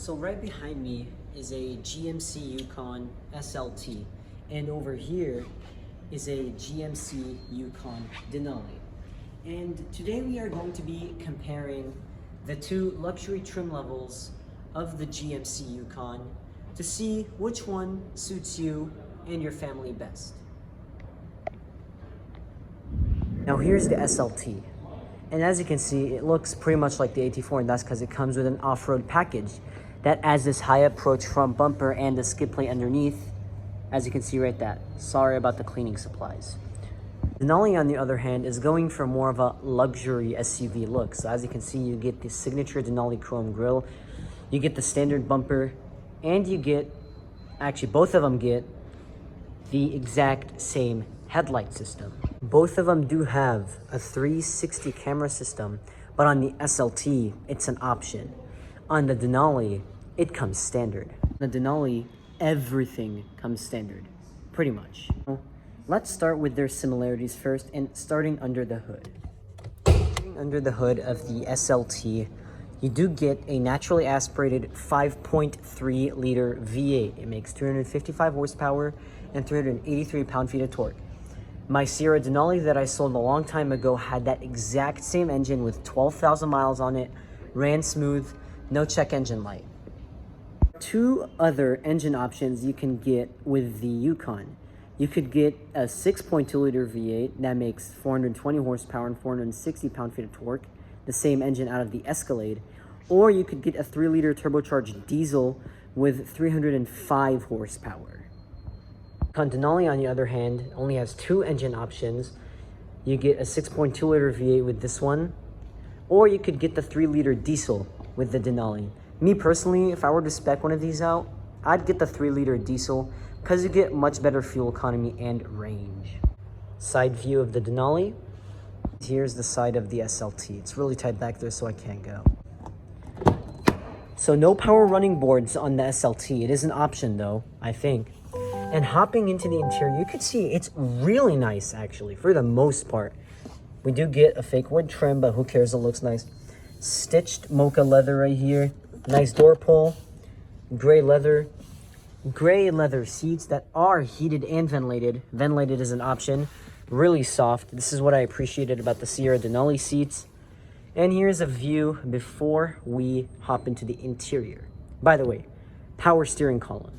So right behind me is a GMC Yukon SLT, and over here is a GMC Yukon Denali. And today we are going to be comparing the two luxury trim levels of the GMC Yukon to see which one suits you and your family best. Now here's the SLT. And as you can see, it looks pretty much like the AT4, and that's because it comes with an off-road package that adds this high approach front bumper and the skid plate underneath. As you can see right there. Sorry about the cleaning supplies. Denali, on the other hand, is going for more of a luxury SUV look. So as you can see, you get the signature Denali chrome grille, you get the standard bumper, and you get, actually both of them get the exact same headlight system. Both of them do have a 360 camera system, but on the SLT, it's an option. On the Denali, it comes standard. The Denali, everything comes standard, pretty much. Let's start with their similarities first, and starting under the hood. Under the hood of the SLT, you do get a naturally aspirated 5.3 liter V8. It makes 255 horsepower and 383 pound-feet of torque. My Sierra Denali that I sold a long time ago had that exact same engine with 12,000 miles on it, ran smooth, no check engine light. Two other engine options you can get with the Yukon. You could get a 6.2 liter V8 that makes 420 horsepower and 460 pound-feet of torque, the same engine out of the Escalade, or you could get a 3 liter turbocharged diesel with 305 horsepower. Denali, on the other hand, only has two engine options. You get a 6.2 liter V8 with this one, or you could get the 3 liter diesel with the Denali. Me personally, if I were to spec one of these out, I'd get the 3 liter diesel because you get much better fuel economy and range. Side view of the Denali. Here's the side of the SLT. It's really tight back there, so I can't go. So no power running boards on the SLT. It is an option though, I think. And hopping into the interior, you can see it's really nice actually, for the most part. We do get a fake wood trim, but who cares, it looks nice. Stitched mocha leather right here. Nice door pull. Gray leather seats that are heated and ventilated. Ventilated is an option. Really soft. This is what I appreciated about the Sierra Denali seats. And here's a view before we hop into the interior. By the way, power steering column.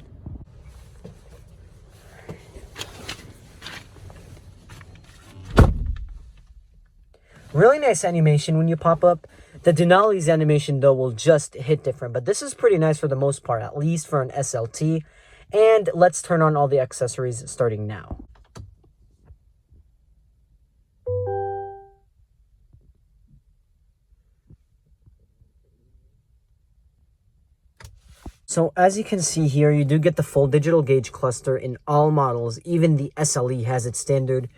Really nice animation when you pop up. The Denali's animation, though, will just hit different. But this is pretty nice for the most part, at least for an SLT. And let's turn on all the accessories starting now. So as you can see here, you do get the full digital gauge cluster in all models. Even the SLE has its standard.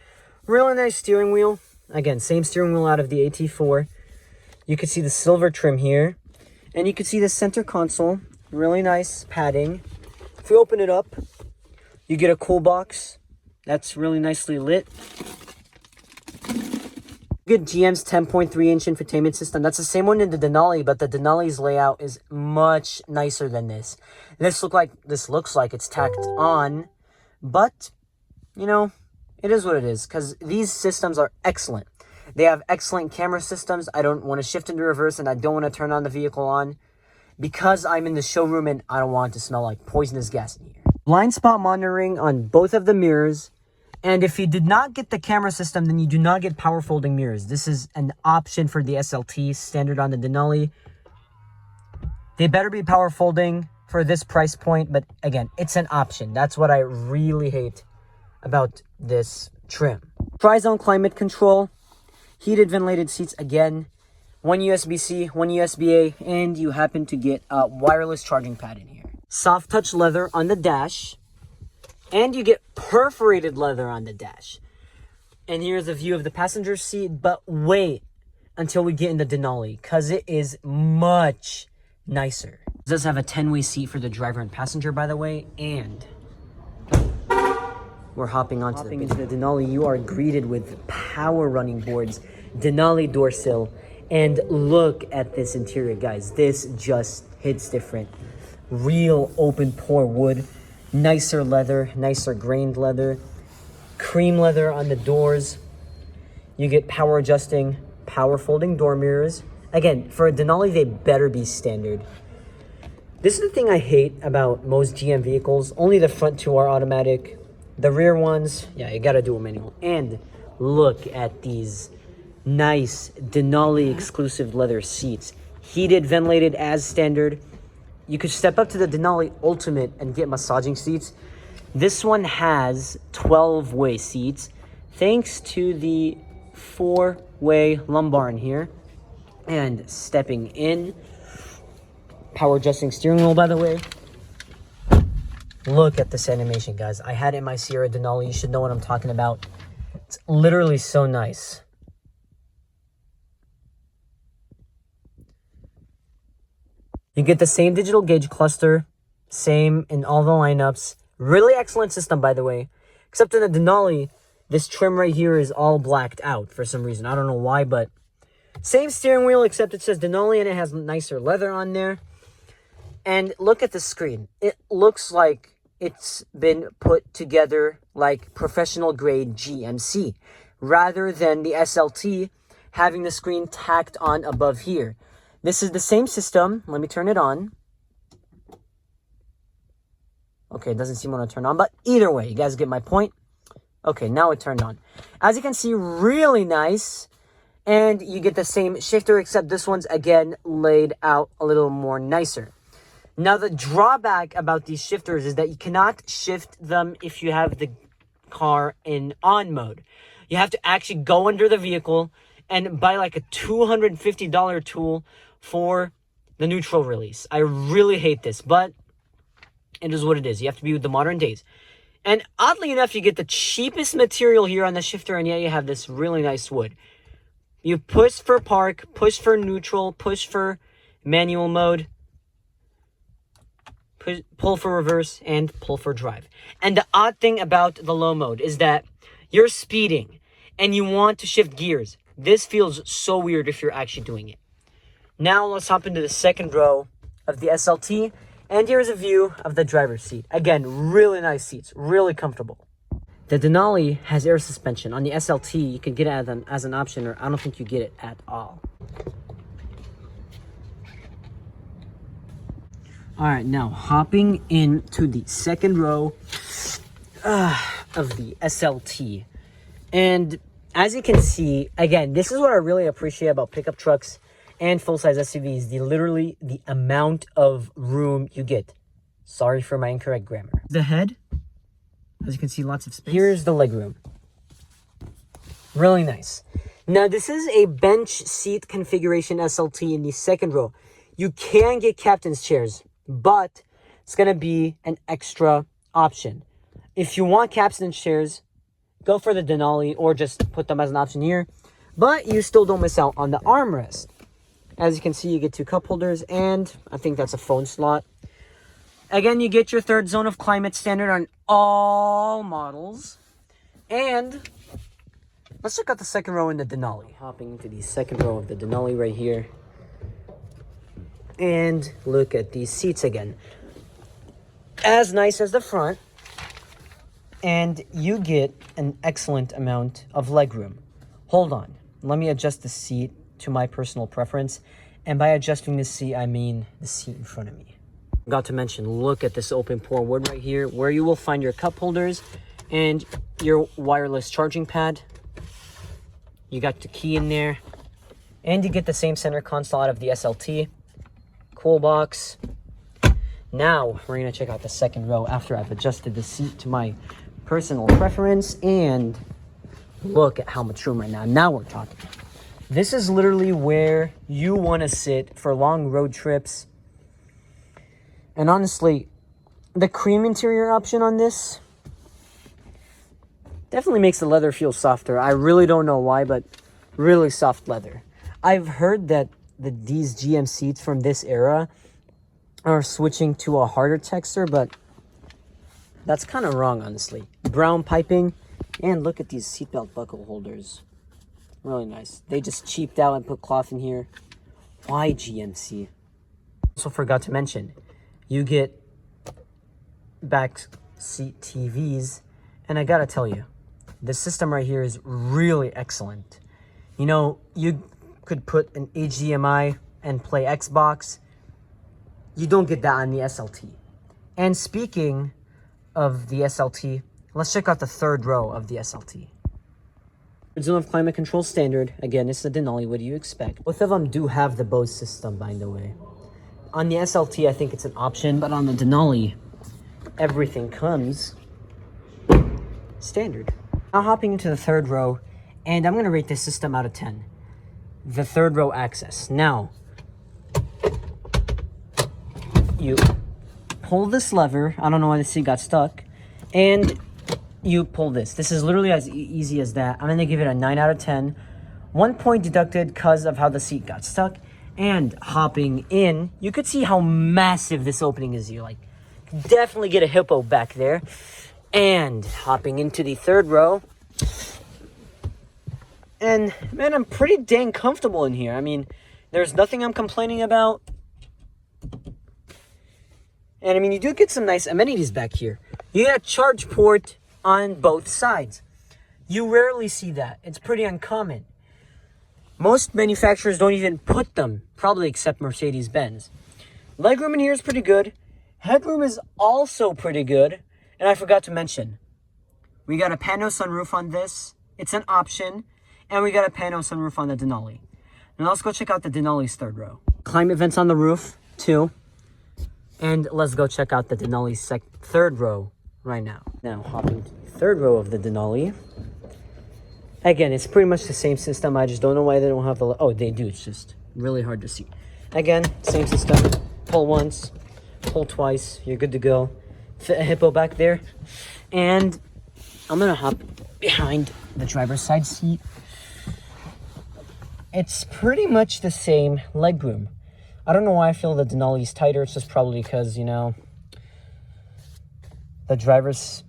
Really nice steering wheel. Again, same steering wheel out of the AT4. You can see the silver trim here. And you can see the center console. Really nice padding. If we open it up, you get a cool box that's really nicely lit. You get GM's 10.3-inch infotainment system. That's the same one in the Denali, but the Denali's layout is much nicer than this. This looks like it's tacked on, but, you know, it is what it is, because these systems are excellent. They have excellent camera systems. I don't want to shift into reverse, and I don't want to turn on the vehicle on because I'm in the showroom and I don't want it to smell like poisonous gas in here. Blind spot monitoring on both of the mirrors. And if you did not get the camera system, then you do not get power folding mirrors. This is an option for the SLT, standard on the Denali. They better be power folding for this price point, but again, it's an option. That's what I really hate about this trim. Tri-zone climate control, heated ventilated seats again, one USB-C, one USB-A, and you happen to get a wireless charging pad in here. Soft touch leather on the dash, and you get perforated leather on the dash. And here's a view of the passenger seat, but wait until we get in the Denali, because it is much nicer. It does have a 10-way seat for the driver and passenger, by the way, and we're hopping into the Denali. You are greeted with power running boards, Denali door sill, and look at this interior, guys. This just hits different. real open pore wood, nicer leather, nicer grained leather, cream leather on the doors. You get power adjusting, power folding door mirrors. Again, for a Denali, they better be standard. This is the thing I hate about most GM vehicles. Only the front two are automatic. The rear ones, yeah, you gotta do a manual. And look at these nice Denali exclusive leather seats. Heated, ventilated as standard. You could step up to the Denali Ultimate and get massaging seats. This one has 12-way seats thanks to the 4-way lumbar in here. And stepping in, power adjusting steering wheel, by the way. Look at this animation, guys. I had it in my Sierra Denali. You should know what I'm talking about. It's literally so nice. You get the same digital gauge cluster, same in all the lineups. Really excellent system, by the way. Except in the Denali, this trim right here is all blacked out for some reason. I don't know why, but same steering wheel, except it says Denali and it has nicer leather on there. And look at the screen. It looks like it's been put together like professional grade GMC, rather than the SLT having the screen tacked on above here. This is the same system. Let me turn it on. Okay, it doesn't seem to want to turn on, but either way, you guys get my point. Okay, now it turned on. As you can see, really nice. And you get the same shifter, except this one's, again, laid out a little more nicer. Now, the drawback about these shifters is that you cannot shift them if you have the car in on mode. You have to actually go under the vehicle and buy like a $250 tool for the neutral release. I really hate this, but it is what it is. You have to be with the modern days. And oddly enough, you get the cheapest material here on the shifter, and yet you have this really nice wood. You push for park, push for neutral, push for manual mode, pull for reverse, and pull for drive. And the odd thing about the low mode is that you're speeding and you want to shift gears. This feels so weird if you're actually doing it. Now let's hop into the second row of the SLT. And here's a view of the driver's seat. Again, really nice seats, really comfortable. The Denali has air suspension. On the SLT, you can get it as an option, or I don't think you get it at all. All right, now hopping into the second row of the SLT. And as you can see, again, this is what I really appreciate about pickup trucks and full-size SUVs, literally the amount of room you get. Sorry for my incorrect grammar. The head, as you can see, lots of space. Here's the legroom. Really nice. Now, this is a bench seat configuration SLT in the second row. You can get captain's chairs, but it's going to be an extra option. If you want captain's chairs, go for the Denali or just put them as an option here. But you still don't miss out on the armrest. As you can see, you get 2 cup holders, and I think that's a phone slot. Again, you get your third zone of climate standard on all models. And let's check out the second row in the Denali. Hopping into the second row of the Denali right here. And look at these seats again. As nice as the front. And you get an excellent amount of legroom. Hold on. Let me adjust the seat to my personal preference. And by adjusting the seat, I mean the seat in front of me. Forgot to mention, look at this open pore wood right here, where you will find your cup holders and your wireless charging pad. You got the key in there. And you get the same center console out of the SLT. Cool box. Now, we're going to check out the second row after I've adjusted the seat to my personal preference. And look at how much room right now. Now we're talking. This is literally where you want to sit for long road trips. And honestly, the cream interior option on this definitely makes the leather feel softer. I really don't know why, but really soft leather. I've heard that these GM seats from this era are switching to a harder texture, but that's kind of wrong, honestly. Brown piping, and look at these seatbelt buckle holders. Really nice. They just cheaped out and put cloth in here. Why GMC? Also forgot to mention, You get back seat TVs, and I gotta tell you, the system right here is really excellent. You know, you could put an HDMI and play Xbox. You don't get that on the SLT. And speaking of the SLT, let's check out the third row of the SLT. Zone of climate control standard. Again, it's the Denali. What do you expect? Both of them do have the Bose system, by the way. On the SLT, I think it's an option, but on the Denali, everything comes standard. Now hopping into the third row, and I'm going to rate this system out of 10. The third row access. Now, you pull this lever. I don't know why the seat got stuck. And you pull this. This is literally as easy as that. I'm going to give it a 9 out of 10. 1 point deducted because of how the seat got stuck. And hopping in, you could see how massive this opening is. You like definitely get a hippo back there. And hopping into the third row. And man, I'm pretty dang comfortable in here. I mean, there's nothing I'm complaining about. And I mean, you do get some nice amenities back here. You get a charge port on both sides. You rarely see that. It's pretty uncommon. Most manufacturers don't even put them, probably except Mercedes-Benz. Legroom in here is pretty good. Headroom is also pretty good. And I forgot to mention, we got a pano sunroof on this. It's an option. And we got a pano sunroof on the Denali. Now let's go check out the Denali's third row. Climate vents on the roof, too. And let's go check out the Denali's third row right now. Now, hopping to the third row of the Denali. Again, it's pretty much the same system. I just don't know why they don't have the... Oh, they do. It's just really hard to see. Again, same system. Pull once, pull twice. You're good to go. Fit a hippo back there. And I'm going to hop behind the driver's side seat. It's pretty much the same legroom. I don't know why I feel the Denali is tighter. It's just probably because, you know, the driver's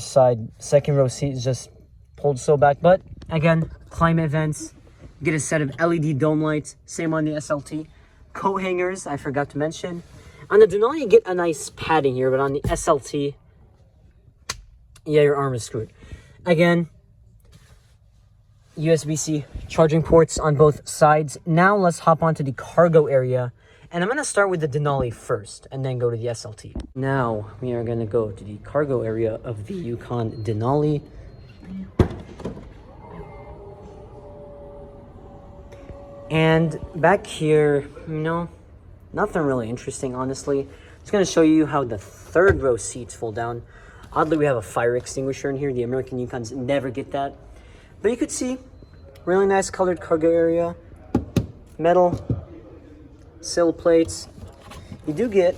side second row seat is just pulled so back. But again, climate vents, get a set of LED dome lights. Same on the SLT. Coat hangers, I forgot to mention. On the Denali, you get a nice padding here, but on the SLT, yeah, your arm is screwed. Again, USB-C charging ports on both sides. Now let's hop onto the cargo area. And I'm going to start with the Denali first and then go to the SLT. Now we are going to go to the cargo area of the Yukon Denali. And back here, you know, nothing really interesting, honestly. I'm just going to show you how the third row seats fold down. Oddly, we have a fire extinguisher in here. The American Yukons never get that. But you could see, really nice colored cargo area. Metal, sill plates. You do get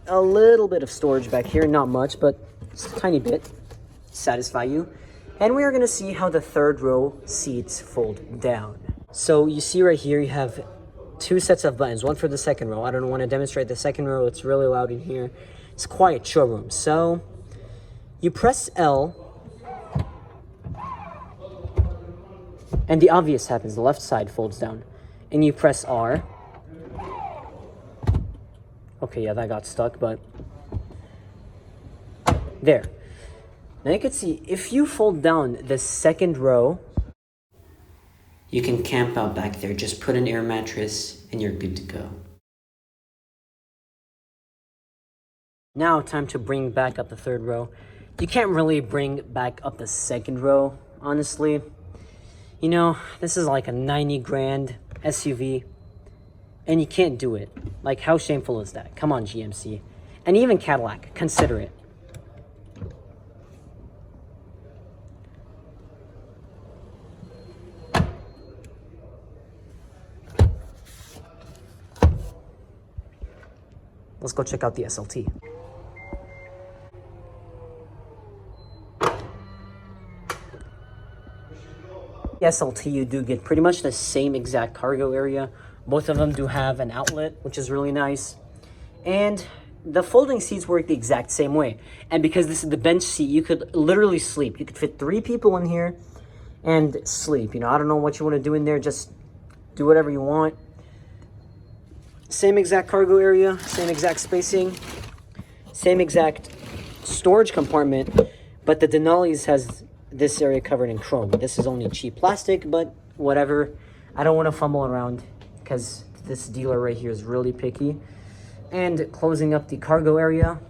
a little bit of storage back here. Not much, but just a tiny bit. Satisfy you. And we are going to see how the third row seats fold down. So you see right here, you have two sets of buttons. One for the second row. I don't want to demonstrate the second row. It's really loud in here. It's a quiet showroom. So you press L. And the obvious happens. The left side folds down. And you press R. Okay, yeah, that got stuck, but... There. Now you can see, if you fold down the second row, you can camp out back there. Just put an air mattress and you're good to go. Now, time to bring back up the third row. You can't really bring back up the second row, honestly. You know, this is like a 90 grand SUV, and you can't do it. Like, how shameful is that? Come on, GMC. And even Cadillac, consider it. Let's go check out the SLT. The SLT, you do get pretty much the same exact cargo area. Both of them do have an outlet, which is really nice. And the folding seats work the exact same way. And because this is the bench seat, you could literally sleep. You could fit 3 people in here and sleep. You know, I don't know what you want to do in there. Just do whatever you want. Same exact cargo area, same exact spacing, same exact storage compartment, but the Denali's has this area covered in chrome. This is only cheap plastic, but whatever. I don't want to fumble around because this dealer right here is really picky. And closing up the cargo area.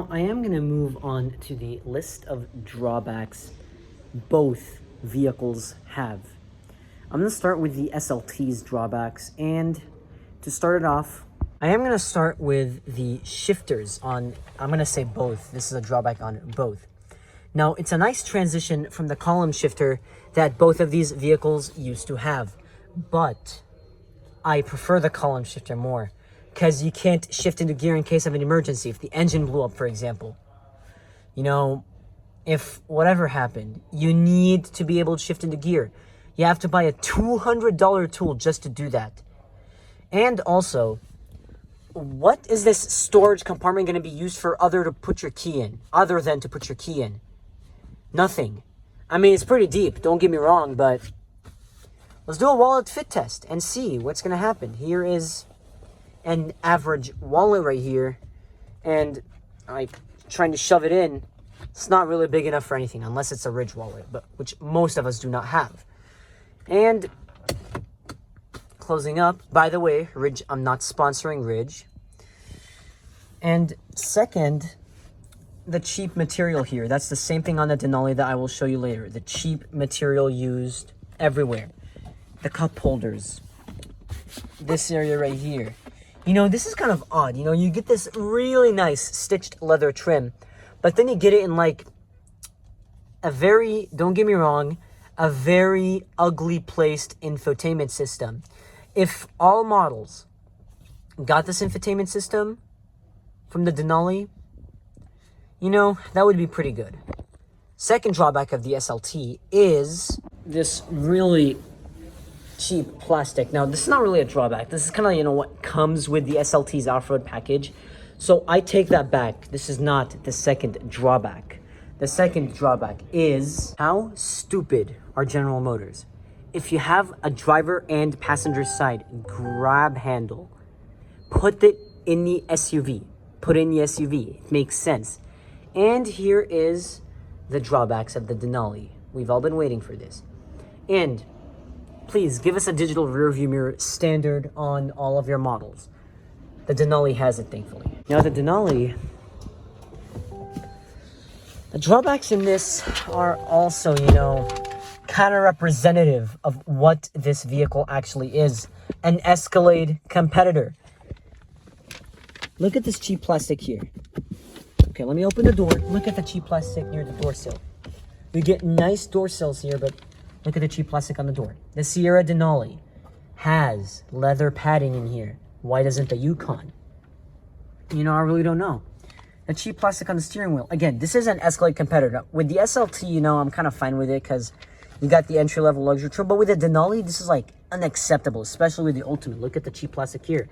I am going to move on to the list of drawbacks both vehicles have. I'm going to start with the SLT's drawbacks, and to start it off, I am going to start with the shifters on, I'm going to say both. This is a drawback on both. Now, it's a nice transition from the column shifter that both of these vehicles used to have, but I prefer the column shifter more because you can't shift into gear in case of an emergency. If the engine blew up, for example, you know, if whatever happened, you need to be able to shift into gear. You have to buy a $200 tool just to do that. And also, what is this storage compartment going to be used for other than to put your key in? Nothing. I mean, it's pretty deep, don't get me wrong, but let's do a wallet fit test and see what's going to happen. Here is an average wallet right here, and I'm trying to shove it in. It's not really big enough for anything unless it's a Ridge wallet, but which most of us do not have. And closing up, by the way, Ridge, I'm not sponsoring Ridge. And second, the cheap material here. That's the same thing on the Denali that I will show you later. The cheap material used everywhere. The cup holders. This area right here. You know, this is kind of odd. You know, you get this really nice stitched leather trim, but then you get it in like a very, don't get me wrong, a very ugly placed infotainment system. If all models got this infotainment system from the Denali, you know, that would be pretty good. Second drawback of the SLT is this really cheap plastic. Now, this is not really a drawback. This is kind of, you know, what comes with the SLT's off-road package. So I take that back. This is not the second drawback. The second drawback is how stupid are General Motors. If you have a driver and passenger side grab handle, put it in the SUV. Put it in the SUV. It makes sense. And here is the drawbacks of the Denali. We've all been waiting for this. And please give us a digital rear view mirror standard on all of your models. The Denali has it, thankfully. Now the Denali, the drawbacks in this are also, you know, kind of representative of what this vehicle actually is. An Escalade competitor. Look at this cheap plastic here. Okay, let me open the door. Look at the cheap plastic near the door sill. We get nice door sills here, but look at the cheap plastic on the door. The Sierra Denali has leather padding in here. Why doesn't the Yukon? You know, I really don't know. The cheap plastic on the steering wheel. Again, this is an Escalade competitor. With the SLT, you know, I'm kind of fine with it because you got the entry-level luxury trim. But with the Denali, this is like unacceptable, especially with the Ultimate. Look at the cheap plastic here.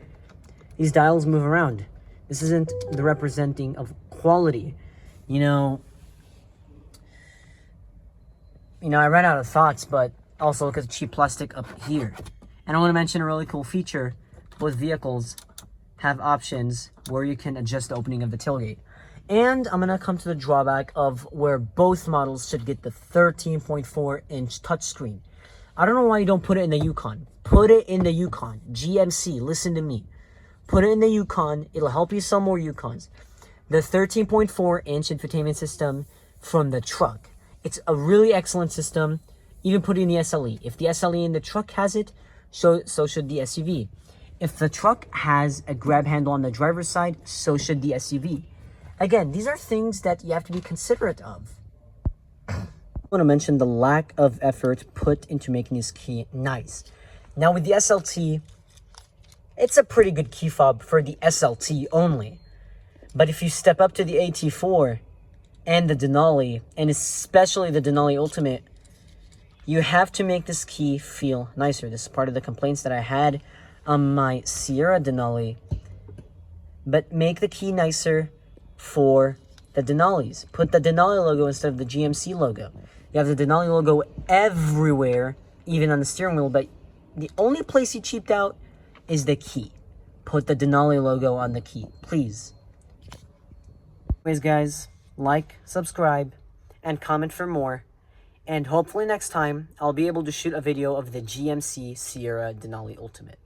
These dials move around. This isn't the representing of quality. You know, I ran out of thoughts, but also look at the cheap plastic up here. And I want to mention a really cool feature. Both vehicles have options where you can adjust the opening of the tailgate. And I'm going to come to the drawback of where both models should get the 13.4-inch touchscreen. I don't know why you don't put it in the Yukon. Put it in the Yukon. GMC, listen to me. Put it in the Yukon. It'll help you sell more Yukons. The 13.4-inch infotainment system from the truck. It's a really excellent system. Even put it in the SLE. If the SLE in the truck has it, so should the SUV. If the truck has a grab handle on the driver's side, so should the SUV. Again, these are things that you have to be considerate of. I want to mention the lack of effort put into making this key nice. Now with the SLT, it's a pretty good key fob for the SLT only. But if you step up to the AT4 and the Denali, and especially the Denali Ultimate, you have to make this key feel nicer. This is part of the complaints that I had on my Sierra Denali. But make the key nicer for the Denalis. Put the Denali logo instead of the GMC logo. You have the Denali logo everywhere, even on the steering wheel, but the only place he cheaped out is the key. Put the Denali logo on the key, please. Anyways, guys, like, subscribe, and comment for more. And hopefully next time, I'll be able to shoot a video of the GMC Sierra Denali Ultimate.